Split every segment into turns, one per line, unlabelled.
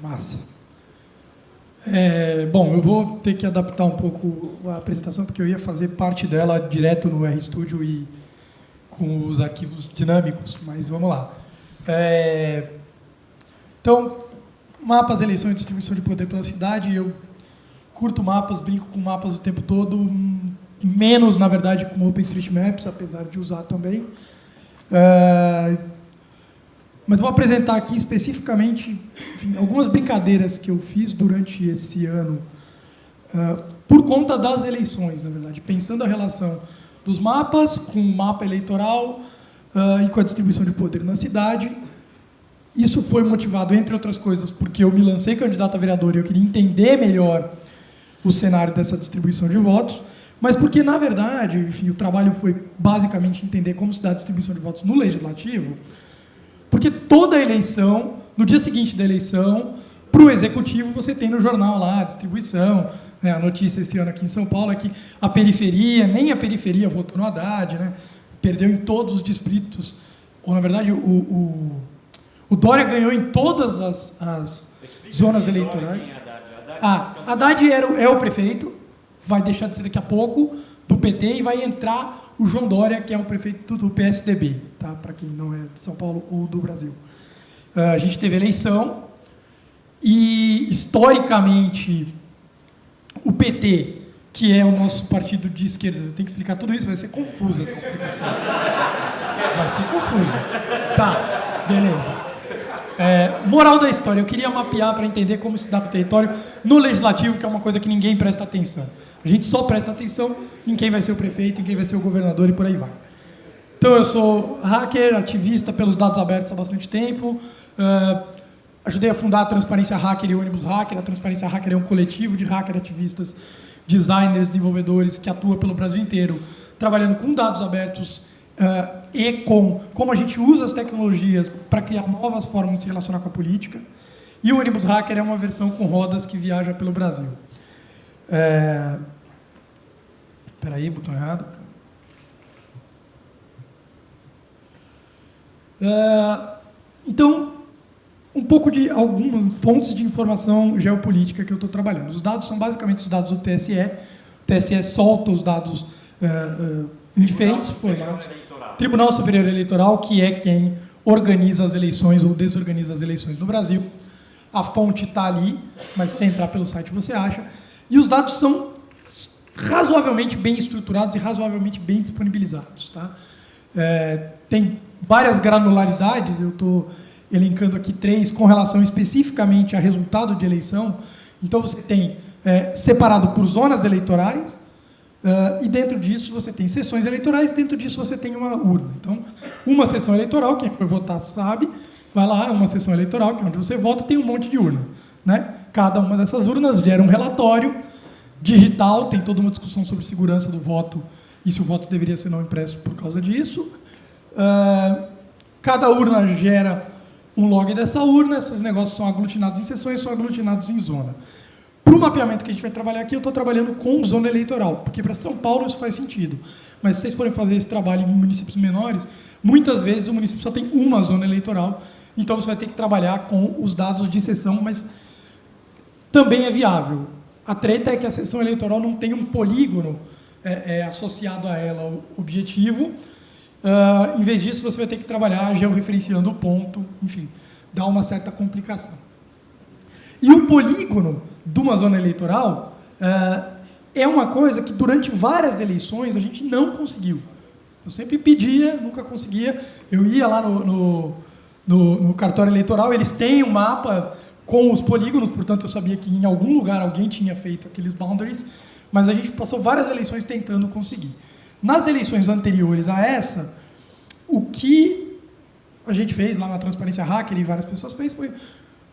Massa. Bom, eu vou ter que adaptar um pouco a apresentação, porque eu ia fazer parte dela direto no RStudio e com os arquivos dinâmicos, mas vamos lá. Então, mapas, eleição e distribuição de poder pela cidade. Eu curto mapas, brinco com mapas o tempo todo, menos, na verdade, com OpenStreetMaps, apesar de usar também. Mas vou apresentar aqui especificamente, enfim, algumas brincadeiras que eu fiz durante esse ano, por conta das eleições, na verdade, pensando a relação dos mapas com o mapa eleitoral e com a distribuição de poder na cidade. Isso foi motivado, entre outras coisas, porque eu me lancei candidato a vereador e eu queria entender melhor o cenário dessa distribuição de votos, mas porque, na verdade, enfim, o trabalho foi basicamente entender como se dá a distribuição de votos no Legislativo, porque toda eleição, no dia seguinte da eleição, para o Executivo, você tem no jornal lá a distribuição, né? A notícia esse ano aqui em São Paulo é que a periferia, nem a periferia votou no Haddad, né? Perdeu em todos os distritos, ou, na verdade, o Dória ganhou em todas as zonas eleitorais. Haddad é o prefeito, vai deixar de ser daqui a pouco, do PT, e vai entrar o João Dória, que é o prefeito do PSDB, tá? Para quem não é de São Paulo ou do Brasil. A gente teve eleição e, historicamente, o PT, que é o nosso partido de esquerda, eu tenho que explicar tudo isso, vai ser confusa essa explicação. Vai ser confusa. Tá, beleza. Moral da história, eu queria mapear para entender como se dá para o território no Legislativo, que é uma coisa que ninguém presta atenção. A gente só presta atenção em quem vai ser o prefeito, em quem vai ser o governador e por aí vai. Então, eu sou hacker, ativista pelos dados abertos há bastante tempo, ajudei a fundar a Transparência Hacker e o Ônibus Hacker. A Transparência Hacker é um coletivo de hacker ativistas, designers, desenvolvedores, que atua pelo Brasil inteiro, trabalhando com dados abertos e com como a gente usa as tecnologias para criar novas formas de se relacionar com a política. E o Ônibus Hacker é uma versão com rodas que viaja pelo Brasil. Espera aí, botão errado. Então, um pouco de algumas fontes de informação geopolítica que eu estou trabalhando. Os dados são basicamente os dados do TSE. O TSE solta os dados em diferentes formatos. Tribunal Superior Eleitoral, que é quem organiza as eleições ou desorganiza as eleições no Brasil. A fonte está ali, mas se entrar pelo site você acha. E os dados são razoavelmente bem estruturados e razoavelmente bem disponibilizados. Tá? Tem várias granularidades, eu estou elencando aqui 3 com relação especificamente a resultado de eleição. Então, você tem separado por zonas eleitorais, e dentro disso você tem sessões eleitorais, e dentro disso você tem uma urna. Então, uma sessão eleitoral, quem foi votar sabe, vai lá, uma sessão eleitoral, que é onde você vota, tem um monte de urna. Né? Cada uma dessas urnas gera um relatório digital, tem toda uma discussão sobre segurança do voto, e se o voto deveria ser não impresso por causa disso. Cada urna gera um log dessa urna, esses negócios são aglutinados em sessões, são aglutinados em zona. Para o mapeamento que a gente vai trabalhar aqui, eu estou trabalhando com zona eleitoral, porque para São Paulo isso faz sentido. Mas se vocês forem fazer esse trabalho em municípios menores, muitas vezes o município só tem uma zona eleitoral, então você vai ter que trabalhar com os dados de sessão, mas também é viável. A treta é que a sessão eleitoral não tem um polígono associado a ela, objetivo. Em vez disso, você vai ter que trabalhar georreferenciando o ponto, enfim, dá uma certa complicação. E o polígono de uma zona eleitoral é uma coisa que, durante várias eleições, a gente não conseguiu. Eu sempre pedia, nunca conseguia. Eu ia lá no cartório eleitoral, eles têm um mapa com os polígonos, portanto, eu sabia que em algum lugar alguém tinha feito aqueles boundaries, mas a gente passou várias eleições tentando conseguir. Nas eleições anteriores a essa, o que a gente fez lá na Transparência Hacker e várias pessoas fez foi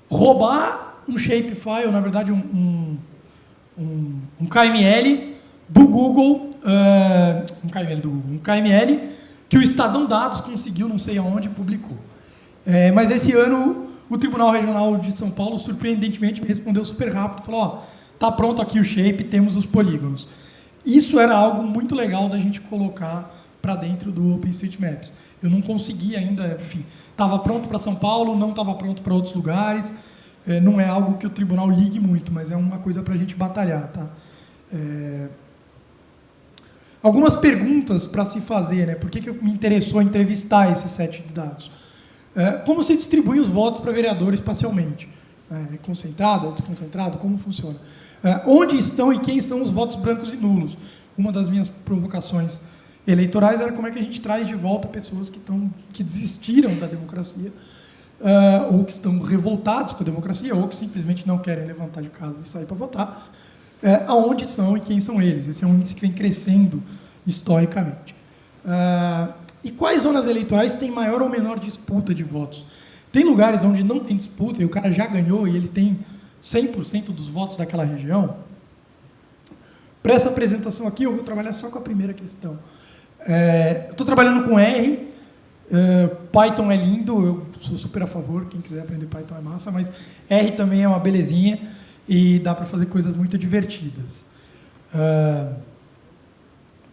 roubar um shapefile, na verdade um KML do Google, um KML que o Estadão Dados conseguiu, não sei aonde, publicou. Mas esse ano o Tribunal Regional de São Paulo, surpreendentemente, me respondeu super rápido, falou, tá pronto aqui o shape, temos os polígonos. Isso era algo muito legal da gente colocar para dentro do OpenStreetMaps. Eu não consegui ainda, enfim, estava pronto para São Paulo, não estava pronto para outros lugares, não é algo que o tribunal ligue muito, mas é uma coisa para a gente batalhar. Tá? Algumas perguntas para se fazer, né? Por que me interessou entrevistar esse set de dados? Como se distribuem os votos para vereador espacialmente? É concentrado, é desconcentrado? Como funciona? Onde estão e quem são os votos brancos e nulos? Uma das minhas provocações eleitorais era como é que a gente traz de volta pessoas que desistiram da democracia, ou que estão revoltados com a democracia, ou que simplesmente não querem levantar de casa e sair para votar. Aonde são e quem são eles? Esse é um índice que vem crescendo historicamente. E quais zonas eleitorais têm maior ou menor disputa de votos? Tem lugares onde não tem disputa e o cara já ganhou e ele tem 100% dos votos daquela região? Para essa apresentação aqui, eu vou trabalhar só com a primeira questão. Estou trabalhando com R, Python é lindo, eu sou super a favor, quem quiser aprender Python é massa, mas R também é uma belezinha e dá para fazer coisas muito divertidas.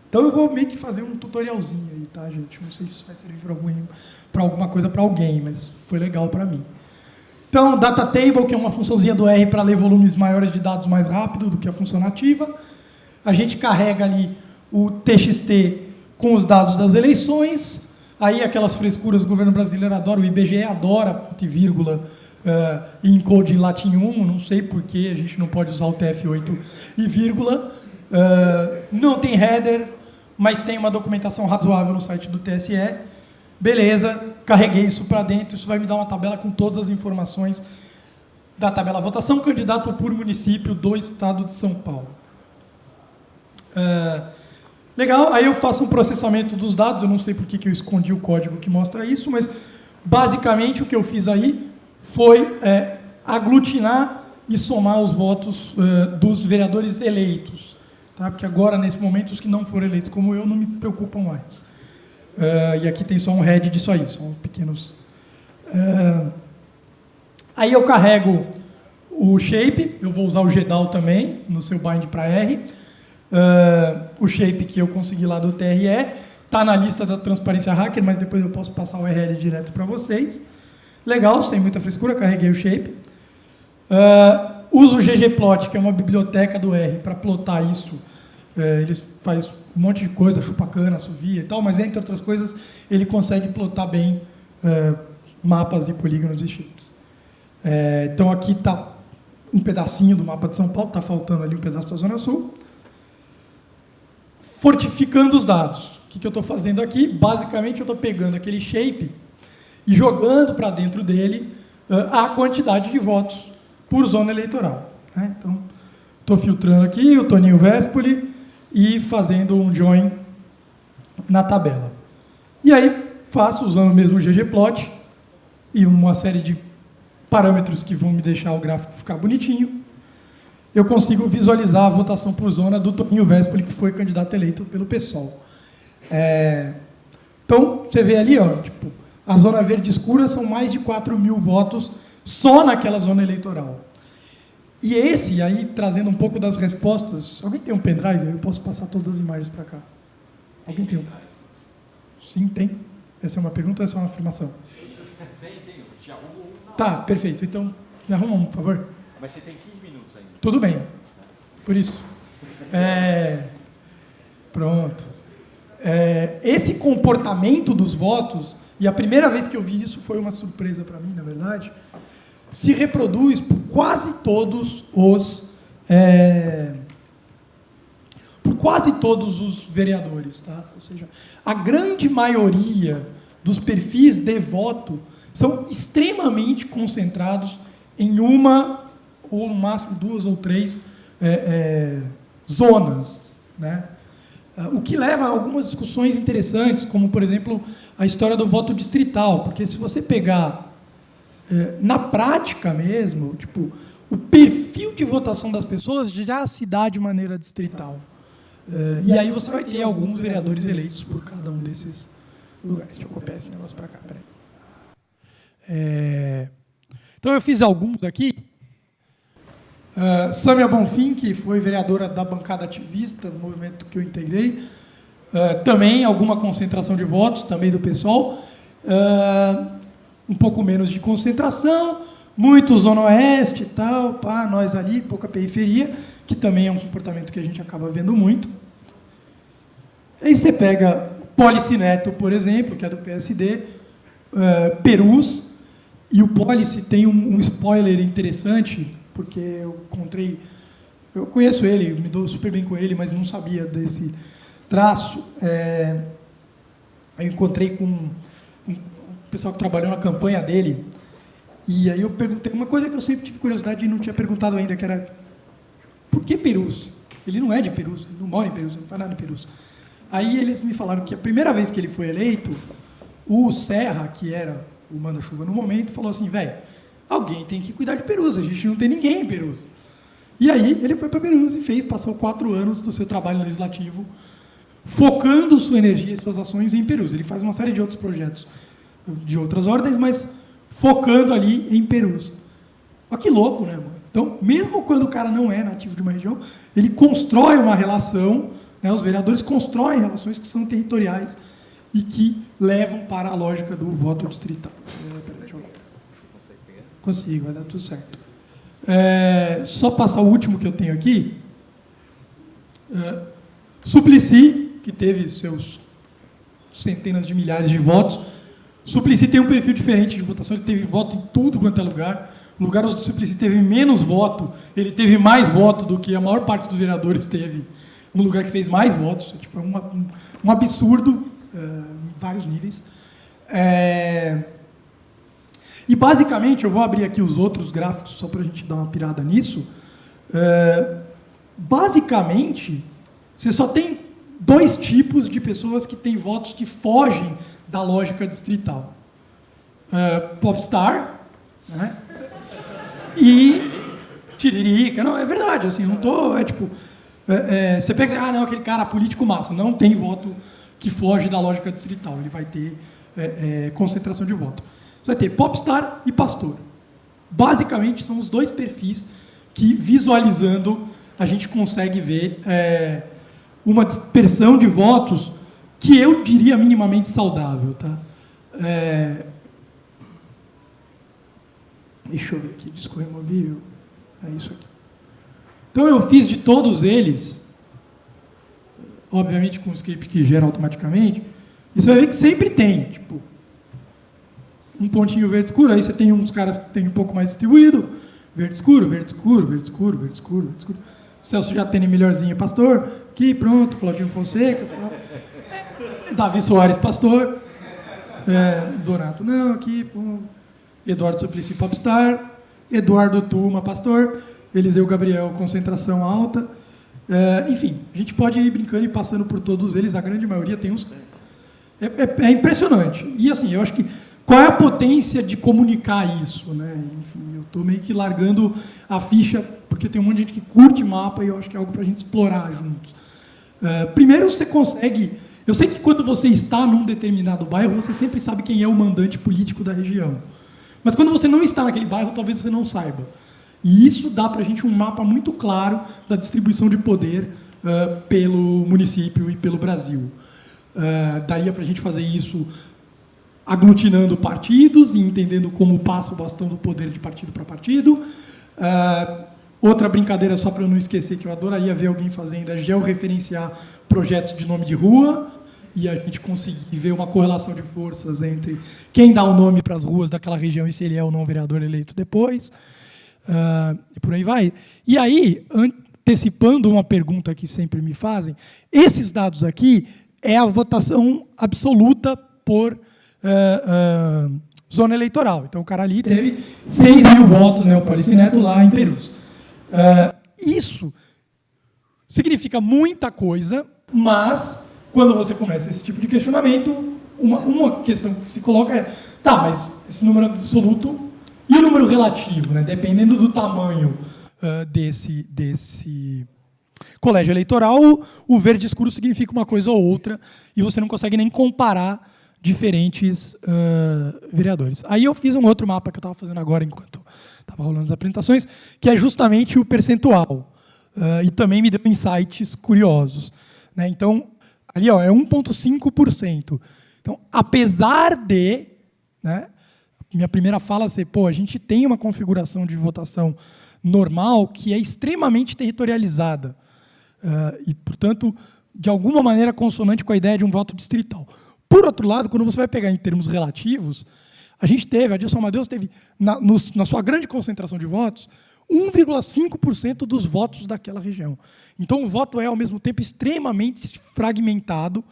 Então eu vou meio que fazer um tutorialzinho aí, tá, gente? Não sei se isso vai servir para alguma coisa para alguém, mas foi legal para mim. Então, data table, que é uma funçãozinha do R para ler volumes maiores de dados mais rápido do que a função nativa. A gente carrega ali o TXT com os dados das eleições. Aí aquelas frescuras, o governo brasileiro adora, o IBGE adora ponto e vírgula e encode em latim 1, não sei por que a gente não pode usar o TF8 e vírgula. Não tem header, mas tem uma documentação razoável no site do TSE. Beleza, carreguei isso para dentro, isso vai me dar uma tabela com todas as informações da tabela votação candidato por município do estado de São Paulo. Legal, aí eu faço um processamento dos dados, eu não sei por que eu escondi o código que mostra isso, mas basicamente o que eu fiz aí foi aglutinar e somar os votos dos vereadores eleitos. Tá? Porque agora, nesse momento, os que não foram eleitos como eu não me preocupam mais. E aqui tem só um head disso aí, são pequenos... Aí eu carrego o shape, eu vou usar o GDAL também, no seu bind para R. O shape que eu consegui lá do TRE está na lista da Transparência Hacker, mas depois eu posso passar o URL direto para vocês. Legal, sem muita frescura, carreguei o shape. Uso o ggplot, que é uma biblioteca do R, para plotar isso. Ele faz um monte de coisa, chupa cana, assovia e tal, mas entre outras coisas ele consegue plotar bem mapas e polígonos e shapes. Então aqui está um pedacinho do mapa de São Paulo, está faltando ali um pedaço da Zona Sul. Fortificando os dados. O que eu estou fazendo aqui? Basicamente eu estou pegando aquele shape e jogando para dentro dele a quantidade de votos por zona eleitoral. Então, estou filtrando aqui o Toninho Vespoli e fazendo um join na tabela. E aí, faço usando o mesmo ggplot e uma série de parâmetros que vão me deixar o gráfico ficar bonitinho. Eu consigo visualizar a votação por zona do Toninho Vespoli, que foi candidato eleito pelo PSOL. Então, você vê ali, tipo, a zona verde escura são mais de 4.000 votos só naquela zona eleitoral. E aí, trazendo um pouco das respostas... Alguém tem um pendrive? Eu posso passar todas as imagens para cá. Alguém tem um? Sim, tem. Essa é uma pergunta ou é só uma afirmação?
Tem. Te arrumo um.
Tá, perfeito. Então, me arruma um, por favor.
Mas você tem 15 minutos ainda.
Tudo bem. Por isso. Pronto. Esse comportamento dos votos, e a primeira vez que eu vi isso foi uma surpresa para mim, na verdade, se reproduz por quase todos os vereadores, tá? Ou seja, a grande maioria dos perfis de voto são extremamente concentrados em uma ou no máximo 2 ou 3 zonas, né? O que leva a algumas discussões interessantes, como, por exemplo, a história do voto distrital, porque se você pegar na prática mesmo, tipo, o perfil de votação das pessoas já se dá de maneira distrital. E aí você vai ter alguns vereadores eleitos por cada um desses lugares. Deixa eu copiar esse negócio para cá, peraí. Então eu fiz alguns aqui. Sâmia Bonfim, que foi vereadora da bancada ativista, movimento que eu integrei, também alguma concentração de votos, também do PSOL, um pouco menos de concentração, muito Zona Oeste e tal, pá, nós ali, pouca periferia, que também é um comportamento que a gente acaba vendo muito. Aí você pega Policy Neto, por exemplo, que é do PSD, Perus, e o Policy tem um spoiler interessante, porque eu conheço ele, me dou super bem com ele, mas não sabia desse traço. Eu encontrei com um pessoal que trabalhou na campanha dele, e aí eu perguntei uma coisa que eu sempre tive curiosidade e não tinha perguntado ainda, que era, por que Perus? Ele não é de Perus, ele não mora em Perus, ele não faz nada em Perus. Aí eles me falaram que a primeira vez que ele foi eleito, o Serra, que era o manda-chuva no momento, falou assim, velho, alguém tem que cuidar de Perus, a gente não tem ninguém em Perus. E aí ele foi para Perus e passou 4 anos do seu trabalho legislativo focando sua energia e suas ações em Perus. Ele faz uma série de outros projetos de outras ordens, mas focando ali em Perus. Olha que louco, né, mano? Então, mesmo quando o cara não é nativo de uma região, ele constrói uma relação, né, os vereadores constroem relações que são territoriais e que levam para a lógica do voto distrital. Peraí, deixa eu... Consigo, vai dar tudo certo. Só passar o último que eu tenho aqui. Suplicy, que teve seus centenas de milhares de votos. Suplicy tem um perfil diferente de votação, ele teve voto em tudo quanto é lugar. No lugar onde o Suplicy teve menos voto, ele teve mais voto do que a maior parte dos vereadores teve no lugar que fez mais votos. Tipo, um absurdo em vários níveis. E, basicamente, eu vou abrir aqui os outros gráficos só para a gente dar uma pirada nisso. Basicamente, você só tem 2 tipos de pessoas que têm votos que fogem da lógica distrital. Popstar, né? E Tiririca. Não, é verdade, assim, não tô... você pega e diz, não, aquele cara político massa, não tem voto que foge da lógica distrital, ele vai ter concentração de voto. Você vai ter popstar e pastor. Basicamente, são os 2 perfis que, visualizando, a gente consegue ver uma dispersão de votos que eu diria minimamente saudável. Tá? Deixa eu ver aqui, disco removível. É isso aqui. Então, eu fiz de todos eles, obviamente com o script que gera automaticamente, e você vai ver que sempre tem, tipo, um pontinho verde escuro, aí você tem uns caras que tem um pouco mais distribuído, verde escuro, verde escuro, verde escuro, verde escuro, verde escuro. Celso Jatene melhorzinho, pastor, aqui, pronto, Claudinho Fonseca, tal. Davi Soares, pastor, Donato, não, aqui, pô. Eduardo Suplicy, popstar, Eduardo Tuma, pastor, Eliseu Gabriel, concentração alta, enfim, a gente pode ir brincando e passando por todos eles, a grande maioria tem uns... É impressionante, e assim, eu acho que qual é a potência de comunicar isso, né? Enfim, eu estou meio que largando a ficha, porque tem um monte de gente que curte mapa e eu acho que é algo para a gente explorar juntos. Primeiro, você consegue... Eu sei que quando você está num determinado bairro, você sempre sabe quem é o mandante político da região. Mas quando você não está naquele bairro, talvez você não saiba. E isso dá para a gente um mapa muito claro da distribuição de poder pelo município e pelo Brasil. Daria para a gente fazer isso aglutinando partidos e entendendo como passa o bastão do poder de partido para partido. Outra brincadeira, só para eu não esquecer, que eu adoraria ver alguém fazendo, é georreferenciar projetos de nome de rua e a gente conseguir ver uma correlação de forças entre quem dá o nome para as ruas daquela região e se ele é ou não vereador eleito depois. E por aí vai. E aí, antecipando uma pergunta que sempre me fazem, esses dados aqui é a votação absoluta por zona eleitoral. Então, o cara ali teve 6.000 votos, né, o Policy Neto, lá em Perus. Isso significa muita coisa, mas, quando você começa esse tipo de questionamento, uma questão que se coloca é, tá, mas esse número absoluto e o número relativo, né, dependendo do tamanho desse colégio eleitoral, o verde escuro significa uma coisa ou outra, e você não consegue nem comparar diferentes vereadores. Aí eu fiz um outro mapa que eu estava fazendo agora, enquanto estava rolando as apresentações, que é justamente o percentual. E também me deu insights curiosos. Né? Então, ali é 1,5%. Então, apesar de minha primeira fala ser, a gente tem uma configuração de votação normal que é extremamente territorializada e, portanto, de alguma maneira consonante com a ideia de um voto distrital. Por outro lado, quando você vai pegar em termos relativos, a Dilson Amadeus teve, na sua grande concentração de votos, 1,5% dos votos daquela região. Então, o voto é, ao mesmo tempo, extremamente fragmentado,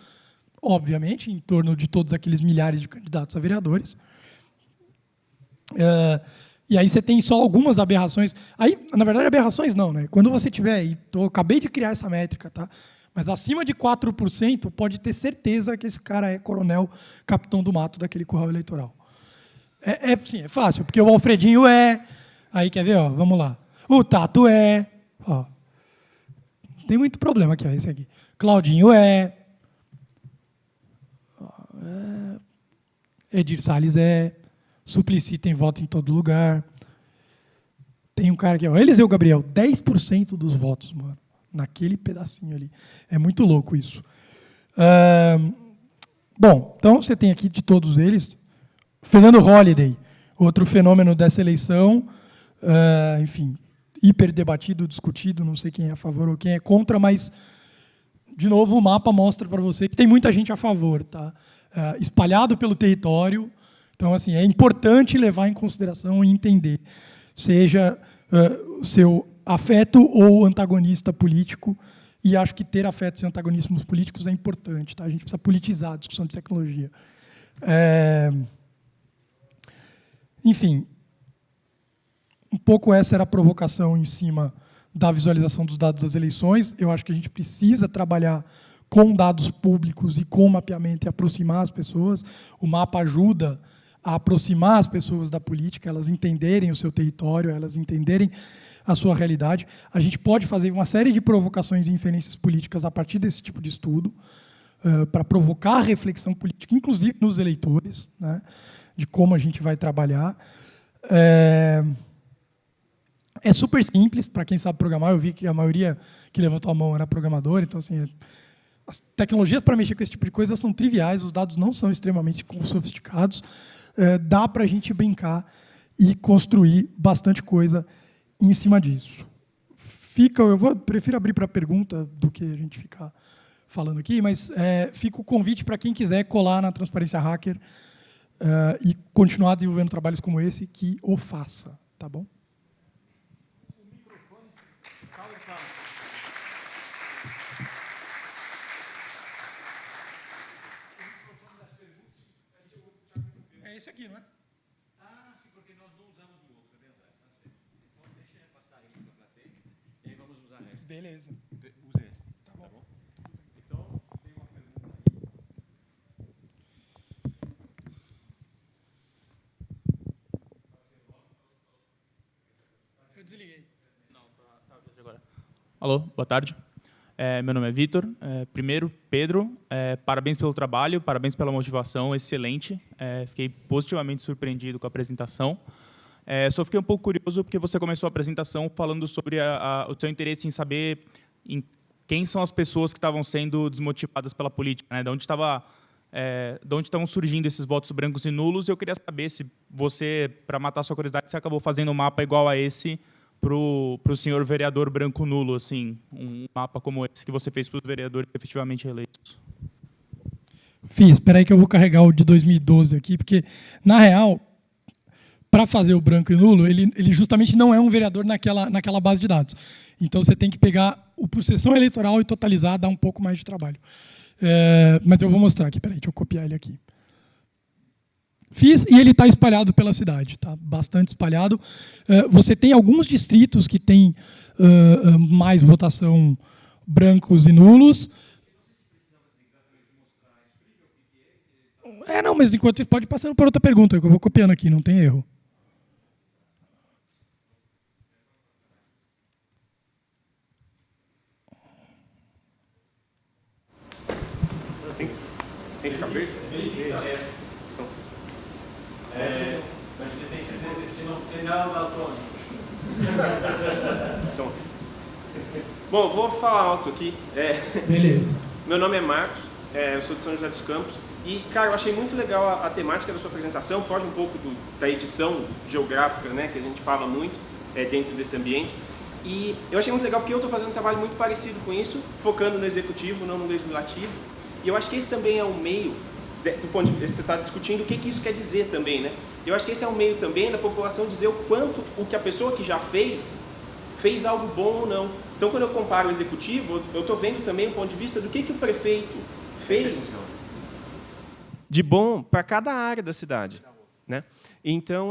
obviamente, em torno de todos aqueles milhares de candidatos a vereadores. E aí você tem só algumas aberrações. Aí, na verdade, aberrações não, né? Quando você tiver, eu acabei de criar essa métrica, tá? Mas acima de 4%, pode ter certeza que esse cara é coronel, capitão do mato daquele curral eleitoral. Sim, é fácil, porque o Alfredinho é... Aí, quer ver? Ó, vamos lá. O Tato é... Ó, não tem muito problema aqui, ó, esse aqui. Claudinho é... Edir Salles é... Suplicy tem voto em todo lugar. Tem um cara aqui, ó, Eliseu Gabriel, 10% dos votos, mano, naquele pedacinho ali. É muito louco isso. Bom, então você tem aqui de todos eles, Fernando Holliday, outro fenômeno dessa eleição, enfim, hiper debatido, discutido, não sei quem é a favor ou quem é contra, mas, de novo, o mapa mostra para você que tem muita gente a favor, tá? Espalhado pelo território. Então, assim, é importante levar em consideração e entender, seja seu afeto ou antagonista político, e acho que ter afetos e antagonismos políticos é importante, tá? A gente precisa politizar a discussão de tecnologia. Enfim, um pouco essa era a provocação em cima da visualização dos dados das eleições. Eu acho que a gente precisa trabalhar com dados públicos e com mapeamento e aproximar as pessoas. O mapa ajuda a aproximar as pessoas da política, elas entenderem o seu território, elas entenderem a sua realidade. A gente pode fazer uma série de provocações e inferências políticas a partir desse tipo de estudo, para provocar reflexão política, inclusive nos eleitores, né, de como a gente vai trabalhar. É super simples, para quem sabe programar. Eu vi que a maioria que levantou a mão era programador, então, assim, as tecnologias para mexer com esse tipo de coisa são triviais, os dados não são extremamente sofisticados, dá para a gente brincar e construir bastante coisa em cima disso. Prefiro abrir para pergunta do que a gente ficar falando aqui, mas fica o convite para quem quiser colar na Transparência Hacker e continuar desenvolvendo trabalhos como esse, que o faça, tá bom? É esse aqui, não é?
Sim, porque nós não usamos o outro, é verdade. Então, deixa eu repassar ele para a plateia, e aí vamos usar esse.
Beleza.
Use este. Tá bom? Então, tem uma pergunta aí.
Eu desliguei.
Não, tá agora. Alô, boa tarde. Meu nome é Vitor. Primeiro, Pedro, parabéns pelo trabalho, parabéns pela motivação, excelente. Fiquei positivamente surpreendido com a apresentação. Só fiquei um pouco curioso porque você começou a apresentação falando sobre o seu interesse em saber quem são as pessoas que estavam sendo desmotivadas pela política, né? De onde estavam surgindo esses votos brancos e nulos. E eu queria saber se você, para matar sua curiosidade, você acabou fazendo um mapa igual a esse para o senhor vereador branco nulo, assim, um mapa como esse que você fez para os vereadores efetivamente eleitos.
Fiz. Espera aí que eu vou carregar o de 2012 aqui, porque, na real, para fazer o branco e nulo, ele justamente não é um vereador naquela base de dados. Então, você tem que pegar o por sessão eleitoral e totalizar, dá um pouco mais de trabalho. Mas eu vou mostrar aqui. Espera aí, deixa eu copiar ele aqui. Fiz, e ele está espalhado pela cidade, tá? Bastante espalhado. Você tem alguns distritos que têm mais votação brancos e nulos. Não, mas enquanto isso, pode ir passando por outra pergunta, que eu vou copiando aqui, não tem erro.
Tem que ficar perto?
Mas você tem certeza que você não é o daltônico?
Bom, vou falar alto aqui.
Beleza.
Meu nome é Marcos, eu sou de São José dos Campos. E, cara, eu achei muito legal a temática da sua apresentação, foge um pouco da edição geográfica, né, que a gente fala muito dentro desse ambiente. E eu achei muito legal porque eu estou fazendo um trabalho muito parecido com isso, focando no executivo, não no legislativo. E eu acho que esse também é um meio, do ponto de vista, você está discutindo o que isso quer dizer também, né? Eu acho que esse é um meio também da população dizer o quanto o que a pessoa que já fez algo bom ou não. Então, quando eu comparo o executivo, eu estou vendo também o ponto de vista do que o prefeito fez de bom para cada área da cidade, né? Então,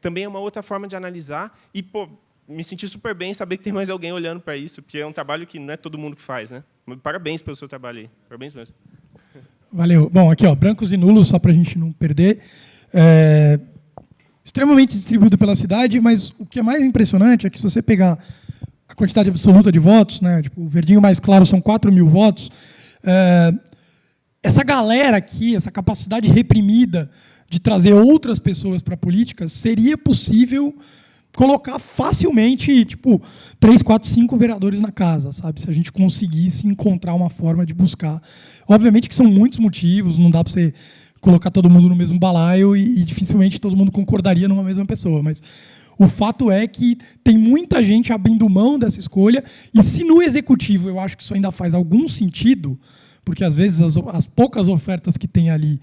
também é uma outra forma de analisar e, pô, me senti super bem saber que tem mais alguém olhando para isso, porque é um trabalho que não é todo mundo que faz, né? Parabéns pelo seu trabalho aí. Parabéns mesmo.
Valeu. Bom, aqui, ó, brancos e nulos, só para a gente não perder. Extremamente distribuído pela cidade, mas o que é mais impressionante é que se você pegar a quantidade absoluta de votos, né, tipo, o verdinho mais claro são 4.000 votos, essa galera aqui, essa capacidade reprimida de trazer outras pessoas para a política, seria possível colocar facilmente, tipo, 3, 4, 5 vereadores na casa, sabe? Se a gente conseguisse encontrar uma forma de buscar. Obviamente que são muitos motivos, não dá para você colocar todo mundo no mesmo balaio e dificilmente todo mundo concordaria numa mesma pessoa, mas o fato é que tem muita gente abrindo mão dessa escolha, e se no executivo eu acho que isso ainda faz algum sentido, porque às vezes as poucas ofertas que tem ali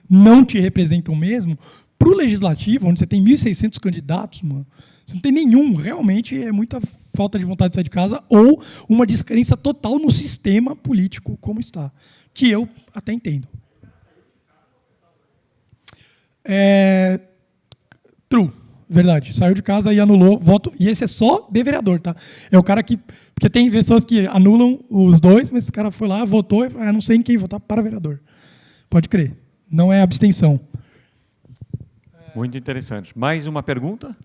não te representam mesmo, para o legislativo, onde você tem 1.600 candidatos, mano, você não tem nenhum, realmente é muita falta de vontade de sair de casa ou uma descrença total no sistema político como está, que eu até entendo. True, verdade. Saiu de casa e anulou voto. E esse é só de vereador, tá? É o cara que... Porque tem pessoas que anulam os dois, mas esse cara foi lá, votou e falou, não sei em quem votar para vereador. Pode crer. Não é abstenção.
Muito interessante. Mais uma pergunta?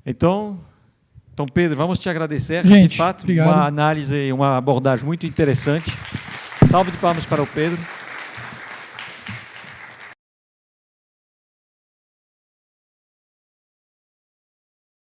Então, Pedro, vamos te agradecer.
Gente,
de fato,
obrigado.
uma análise, uma abordagem muito interessante. Salve de palmas para o Pedro.